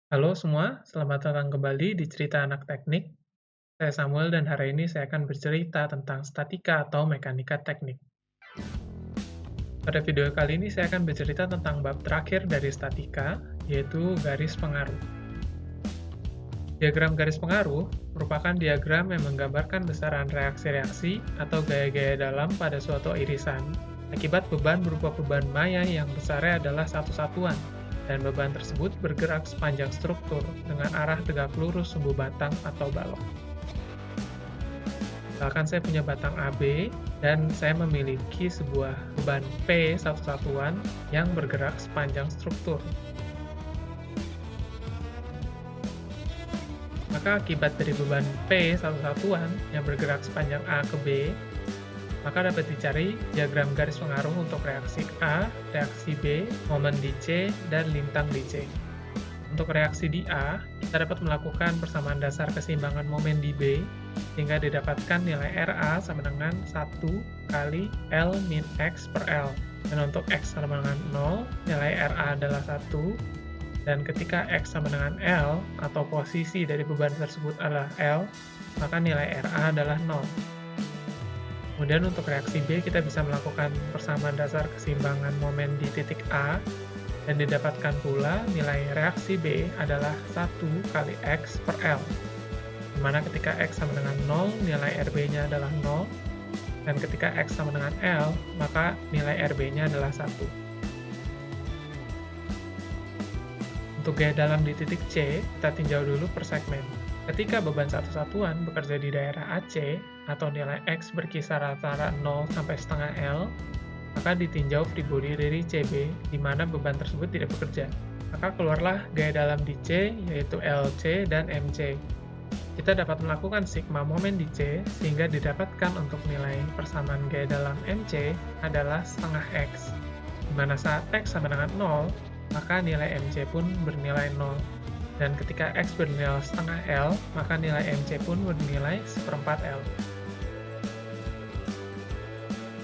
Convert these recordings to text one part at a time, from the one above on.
Halo semua, selamat datang kembali di Cerita Anak Teknik. Saya Samuel dan hari ini saya akan bercerita tentang statika atau mekanika teknik. Pada video kali ini saya akan bercerita tentang bab terakhir dari statika, yaitu garis pengaruh. Diagram garis pengaruh merupakan diagram yang menggambarkan besaran reaksi-reaksi atau gaya-gaya dalam pada suatu irisan akibat beban berupa beban maya yang besarnya adalah satu satuan, dan beban tersebut bergerak sepanjang struktur dengan arah tegak lurus sumbu batang atau balok. Misalkan saya punya batang AB, dan saya memiliki sebuah beban P satu satuan yang bergerak sepanjang struktur. Maka akibat dari beban P satu satuan yang bergerak sepanjang A ke B, maka dapat dicari diagram garis pengaruh untuk reaksi A, reaksi B, momen di C, dan lintang di C. Untuk reaksi di A, kita dapat melakukan persamaan dasar keseimbangan momen di B, sehingga didapatkan nilai RA sama dengan 1 kali L min X per L. Dan untuk X sama dengan 0, nilai RA adalah 1, dan ketika X sama dengan L, atau posisi dari beban tersebut adalah L, maka nilai RA adalah 0. Kemudian untuk reaksi B, kita bisa melakukan persamaan dasar keseimbangan momen di titik A, dan didapatkan pula nilai reaksi B adalah 1 kali X per L. Dimana ketika X sama dengan 0, nilai RB-nya adalah 0, dan ketika X sama dengan L, maka nilai RB-nya adalah 1. Untuk gaya dalam di titik C, kita tinjau dulu per segmen. Ketika beban satu satuan bekerja di daerah AC, atau nilai X berkisar antara 0 sampai setengah L, maka ditinjau free body dari CB, di mana beban tersebut tidak bekerja. Maka keluarlah gaya dalam di C, yaitu LC dan MC. Kita dapat melakukan sigma momen di C, sehingga didapatkan untuk nilai persamaan gaya dalam MC adalah setengah X, di mana saat X sama dengan 0, maka nilai MC pun bernilai 0. Dan ketika X bernilai setengah L, maka nilai MC pun bernilai seperempat L.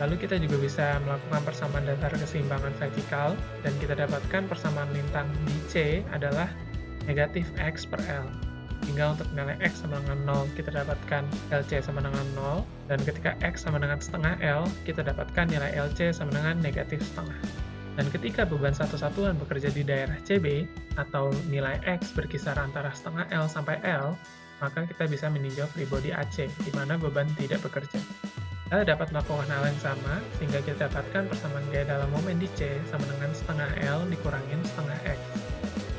Lalu kita juga bisa melakukan persamaan dasar keseimbangan vertikal, dan kita dapatkan persamaan lintang di C adalah negatif X per L. Hingga untuk nilai X sama dengan 0, kita dapatkan LC sama dengan 0, dan ketika X sama dengan setengah L, kita dapatkan nilai LC sama dengan negatif setengah. Dan ketika beban satu satuan bekerja di daerah CB, atau nilai X berkisar antara setengah L sampai L, maka kita bisa meninjau free body AC, di mana beban tidak bekerja. Kita dapat melakukan hal yang sama, sehingga kita dapatkan persamaan gaya dalam momen di C sama dengan setengah L dikurangin setengah X.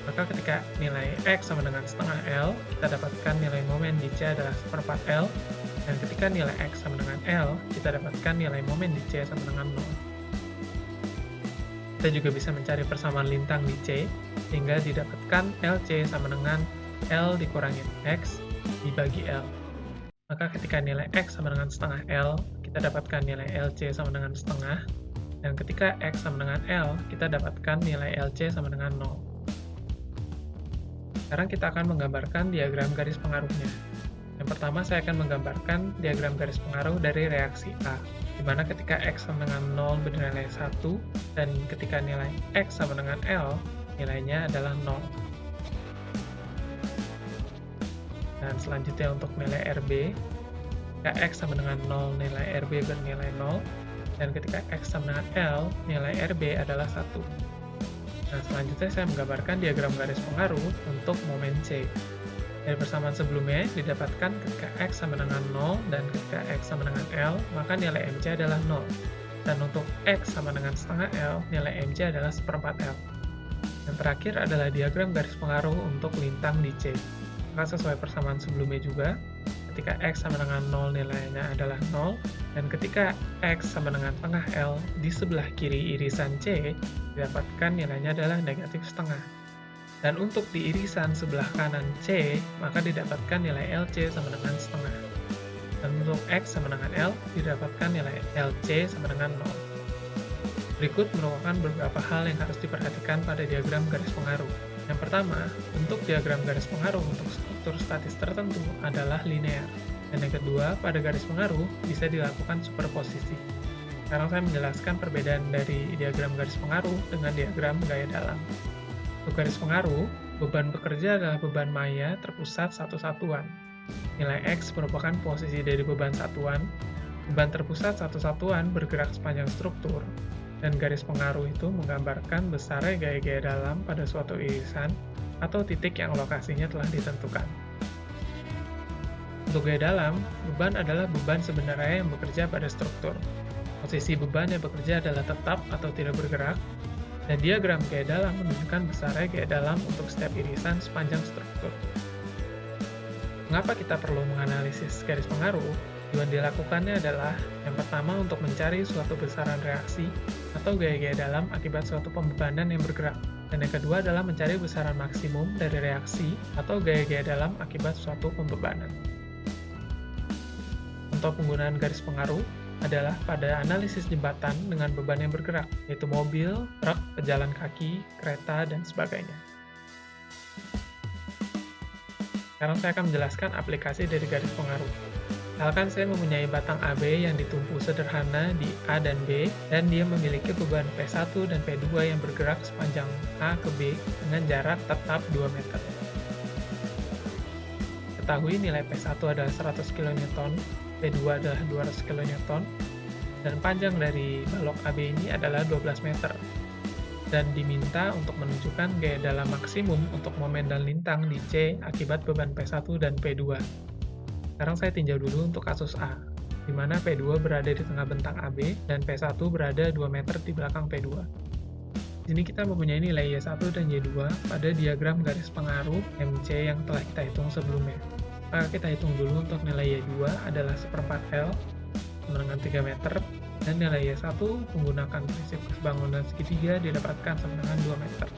Maka ketika nilai X sama dengan setengah L, kita dapatkan nilai momen di C adalah seperempat L, dan ketika nilai X sama dengan L, kita dapatkan nilai momen di C sama dengan 0. Kita juga bisa mencari persamaan lintang di C, sehingga didapatkan LC sama dengan L dikurangin X dibagi L. Maka ketika nilai X sama dengan setengah L, kita dapatkan nilai LC sama dengan setengah, dan ketika X sama dengan L, kita dapatkan nilai LC sama dengan 0. Sekarang kita akan menggambarkan diagram garis pengaruhnya. Yang pertama, saya akan menggambarkan diagram garis pengaruh dari reaksi A, di mana ketika X sama dengan 0 bernilai 1, dan ketika nilai X sama dengan L, nilainya adalah 0. Dan selanjutnya untuk nilai RB, ketika X sama dengan 0, nilai RB bernilai 0, dan ketika X sama dengan L, nilai RB adalah 1. Nah, selanjutnya saya menggambarkan diagram garis pengaruh untuk momen C. Dari persamaan sebelumnya, didapatkan ketika X sama dengan 0, dan ketika X sama dengan L, maka nilai MC adalah 0. Dan untuk X sama dengan setengah L, nilai MC adalah seperempat L. Yang terakhir adalah diagram garis pengaruh untuk lintang di C. Maka sesuai persamaan sebelumnya juga, ketika X sama dengan 0 nilainya adalah 0, dan ketika X sama dengan setengah L di sebelah kiri irisan C, didapatkan nilainya adalah negatif setengah. Dan untuk di irisan sebelah kanan C, maka didapatkan nilai LC sama dengan setengah. Dan untuk X sama dengan L, didapatkan nilai LC sama dengan 0. Berikut merupakan beberapa hal yang harus diperhatikan pada diagram garis pengaruh. Yang pertama, bentuk diagram garis pengaruh untuk struktur statis tertentu adalah linear. Dan yang kedua, pada garis pengaruh bisa dilakukan superposisi. Sekarang saya menjelaskan perbedaan dari diagram garis pengaruh dengan diagram gaya dalam. Untuk garis pengaruh, Beban pekerja adalah beban maya terpusat satu satuan. Nilai X merupakan posisi dari beban satuan. Beban terpusat satu satuan bergerak sepanjang struktur, dan garis pengaruh itu menggambarkan besarnya gaya-gaya dalam pada suatu irisan atau titik yang lokasinya telah ditentukan. Untuk gaya dalam, beban adalah beban sebenarnya yang bekerja pada struktur. Posisi beban yang bekerja adalah tetap atau tidak bergerak, dan diagram gaya dalam menunjukkan besarnya gaya dalam untuk setiap irisan sepanjang struktur. Mengapa kita perlu menganalisis garis pengaruh? Tujuan dilakukannya adalah yang pertama untuk mencari suatu besaran reaksi atau gaya-gaya dalam akibat suatu pembebanan yang bergerak, dan yang kedua adalah mencari besaran maksimum dari reaksi atau gaya-gaya dalam akibat suatu pembebanan. Contoh penggunaan garis pengaruh adalah pada analisis jembatan dengan beban yang bergerak, yaitu mobil, truk, pejalan kaki, kereta, dan sebagainya. Sekarang saya akan menjelaskan aplikasi dari garis pengaruh. Misalkan saya mempunyai batang AB yang ditumpu sederhana di A dan B, dan dia memiliki beban P1 dan P2 yang bergerak sepanjang A ke B dengan jarak tetap 2 meter. Ketahui nilai P1 adalah 100 kN, P2 adalah 200 kN, dan panjang dari balok AB ini adalah 12 meter. Dan diminta untuk menunjukkan gaya dalam maksimum untuk momen dan lintang di C akibat beban P1 dan P2. Sekarang saya tinjau dulu untuk kasus A, di mana P2 berada di tengah bentang AB dan P1 berada 2 meter di belakang P2. Di sini kita mempunyai nilai Y1 dan Y2 pada diagram garis pengaruh MC yang telah kita hitung sebelumnya. Maka kita hitung dulu untuk nilai Y2 adalah 1/4 L sama dengan 3 meter, dan nilai Y1 menggunakan prinsip kesebangunan segitiga didapatkan sama dengan 2 meter.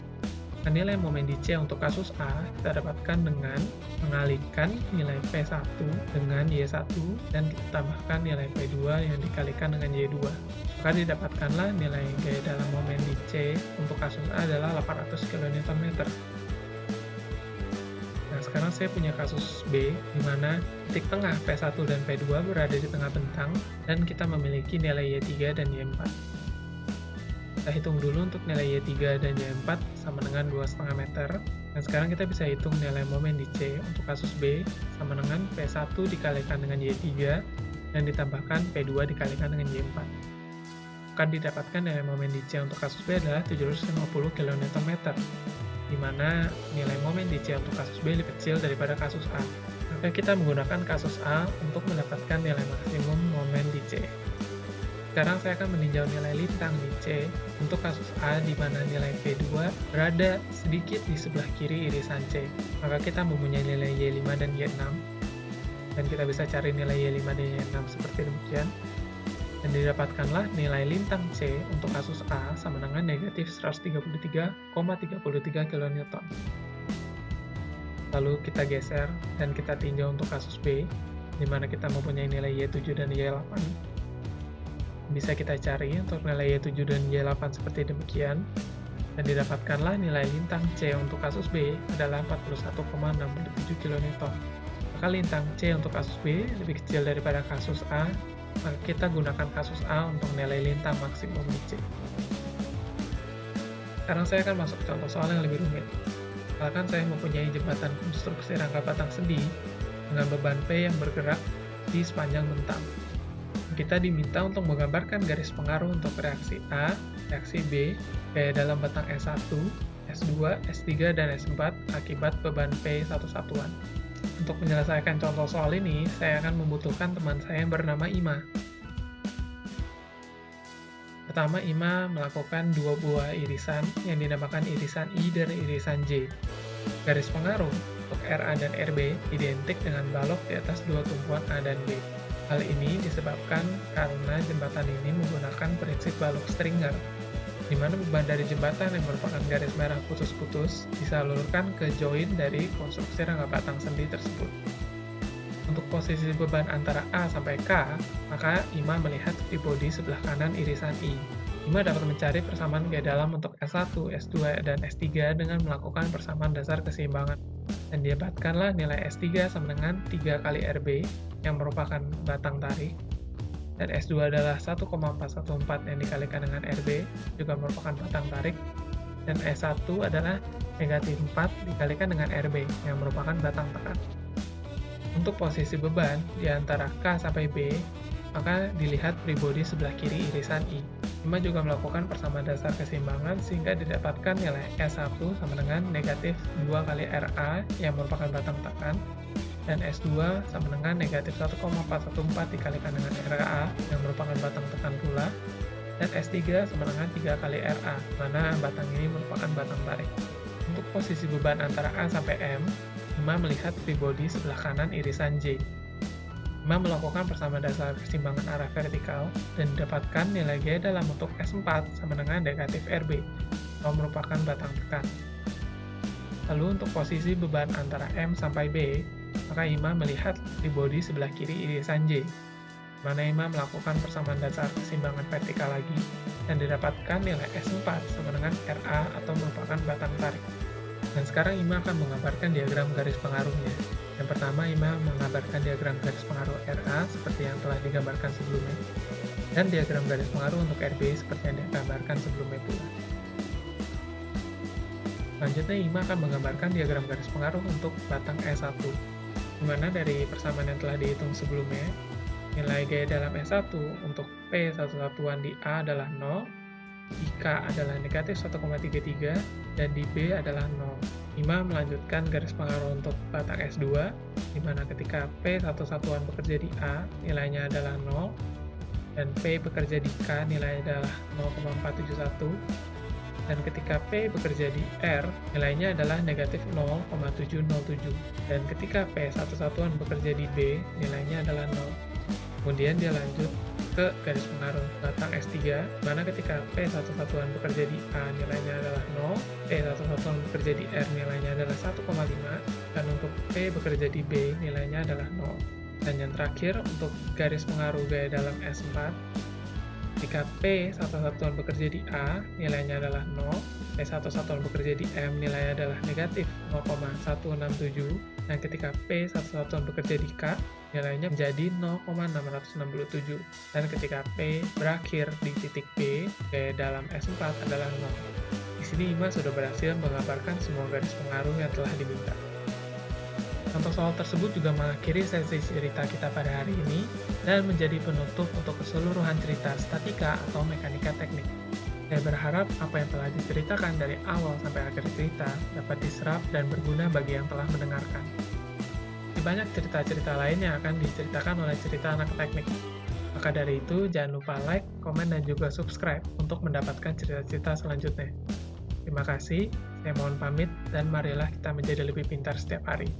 Nah, nilai momen di C untuk kasus A kita dapatkan dengan mengalihkan nilai P1 dengan Y1 dan kita tambahkan nilai P2 yang dikalikan dengan Y2. Maka didapatkanlah nilai gaya dalam momen di C untuk kasus A adalah 800 kN. Nah, sekarang saya punya kasus B, di mana titik tengah P1 dan P2 berada di tengah bentang, dan kita memiliki nilai Y3 dan Y4. Kita hitung dulu untuk nilai Y3 dan Y4 sama dengan 2,5 meter, dan sekarang kita bisa hitung nilai momen di C untuk kasus B sama dengan P1 dikalikan dengan Y3, dan ditambahkan P2 dikalikan dengan Y4. Maka didapatkan nilai momen di C untuk kasus B adalah 750 kN, di mana nilai momen di C untuk kasus B lebih kecil daripada kasus A. Maka kita menggunakan kasus A untuk mendapatkan nilai maksimum momen di C. Sekarang saya akan meninjau nilai lintang di C untuk kasus A, di mana nilai P2 berada sedikit di sebelah kiri irisan C. Maka kita mempunyai nilai Y5 dan Y6, dan kita bisa cari nilai Y5 dan Y6 seperti demikian. Dan didapatkanlah nilai lintang C untuk kasus A sama dengan negatif 133,33 kN. Lalu kita geser dan kita tinjau untuk kasus B, di mana kita mempunyai nilai Y7 dan Y8. Bisa kita cari untuk nilai Y7 dan Y8 seperti demikian, dan didapatkanlah nilai lintang C untuk kasus B adalah 41,67 kN. Maka lintang C untuk kasus B lebih kecil daripada kasus A, maka kita gunakan kasus A untuk nilai lintang maksimum di C. Sekarang saya akan masuk ke contoh soal yang lebih rumit. Misalkan saya mempunyai jembatan konstruksi rangka batang sendi dengan beban P yang bergerak di sepanjang bentang. Kita diminta untuk menggambarkan garis pengaruh untuk reaksi A, reaksi B, gaya dalam batang S1, S2, S3, dan S4 akibat beban P satu satuan. Untuk menyelesaikan contoh soal ini, saya akan membutuhkan teman saya yang bernama Ima. Pertama, Ima melakukan dua buah irisan yang dinamakan irisan I dan irisan J. Garis pengaruh untuk RA dan RB identik dengan balok di atas dua tumpuan A dan B. Hal ini disebabkan karena jembatan ini menggunakan prinsip balok stringer, di mana beban dari jembatan yang merupakan garis merah putus-putus disalurkan ke join dari konstruksi rangka batang sendi tersebut. Untuk posisi beban antara A sampai K, maka Ima melihat di bodi sebelah kanan irisan I. Ima dapat mencari persamaan gaya dalam untuk S1, S2, dan S3 dengan melakukan persamaan dasar keseimbangan. Dan didapatkanlah nilai S3 sama dengan 3 kali RB, yang merupakan batang tarik, dan S2 adalah 1,414 yang dikalikan dengan RB, juga merupakan batang tarik, Dan S1 adalah negatif 4 dikalikan dengan RB, yang merupakan batang tekan. Untuk posisi beban di antara K sampai B, maka dilihat free body sebelah kiri irisan I. IMA juga melakukan persamaan dasar keseimbangan sehingga didapatkan nilai S1 sama dengan negatif 2 kali RA yang merupakan batang tekan, dan S2 sama dengan negatif 1,414 dikalikan dengan RA yang merupakan batang tekan pula, dan S3 sama dengan 3 kali RA, mana batang ini merupakan batang tarik. Untuk posisi beban antara A sampai M, IMA melihat free body sebelah kanan irisan J. IMA melakukan persamaan dasar keseimbangan arah vertikal dan didapatkan nilai G dalam bentuk S4 sama dengan negatif RB, atau merupakan batang tekan. Lalu untuk posisi beban antara M sampai B, maka IMA melihat free body sebelah kiri irisan J, mana IMA melakukan persamaan dasar keseimbangan vertikal lagi, dan didapatkan nilai S4 sama dengan RA atau merupakan batang tarik. Dan sekarang IMA akan menggambarkan diagram garis pengaruhnya. Yang pertama, IMA menggambarkan diagram garis pengaruh RA seperti yang telah digambarkan sebelumnya, dan diagram garis pengaruh untuk RB seperti yang digambarkan sebelumnya pula. Selanjutnya, IMA akan menggambarkan diagram garis pengaruh untuk batang S1, di mana dari persamaan yang telah dihitung sebelumnya, nilai G dalam S1 untuk P satu-satuan di A adalah 0, di K adalah negatif 1,33, dan di B adalah 0. IMA melanjutkan garis pengaruh untuk batang S2, di mana ketika P satu-satuan bekerja di A, nilainya adalah 0, dan P bekerja di K, nilainya adalah 0,471, dan ketika P bekerja di R, nilainya adalah negatif 0,707, dan ketika P satu-satuan bekerja di B, nilainya adalah 0. Kemudian dia lanjut ke garis pengaruh batang S3, mana ketika P satu-satuan bekerja di A, nilainya adalah 0, P satu-satuan bekerja di R, nilainya adalah 1,5, dan untuk P bekerja di B, nilainya adalah 0. Dan yang terakhir, untuk garis pengaruh gaya dalam S4, jika P satu-satuan bekerja di A, nilainya adalah 0, P satu-satuan bekerja di M, nilainya adalah negatif 0,167, dan ketika P satu-satuan bekerja di K, nilainya menjadi 0,667, dan ketika P berakhir di titik B, gaya dalam S4 adalah 0. Di sini IMA sudah berhasil menggambarkan semua garis pengaruh yang telah diminta. Contoh soal tersebut juga mengakhiri sesi cerita kita pada hari ini dan menjadi penutup untuk keseluruhan cerita statika atau mekanika teknik. Saya berharap apa yang telah diceritakan dari awal sampai akhir cerita dapat diserap dan berguna bagi yang telah mendengarkan. Di banyak cerita-cerita lain yang akan diceritakan oleh cerita anak teknik. Maka dari itu, jangan lupa like, komen, dan juga subscribe untuk mendapatkan cerita-cerita selanjutnya. Terima kasih, saya mohon pamit, dan marilah kita menjadi lebih pintar setiap hari.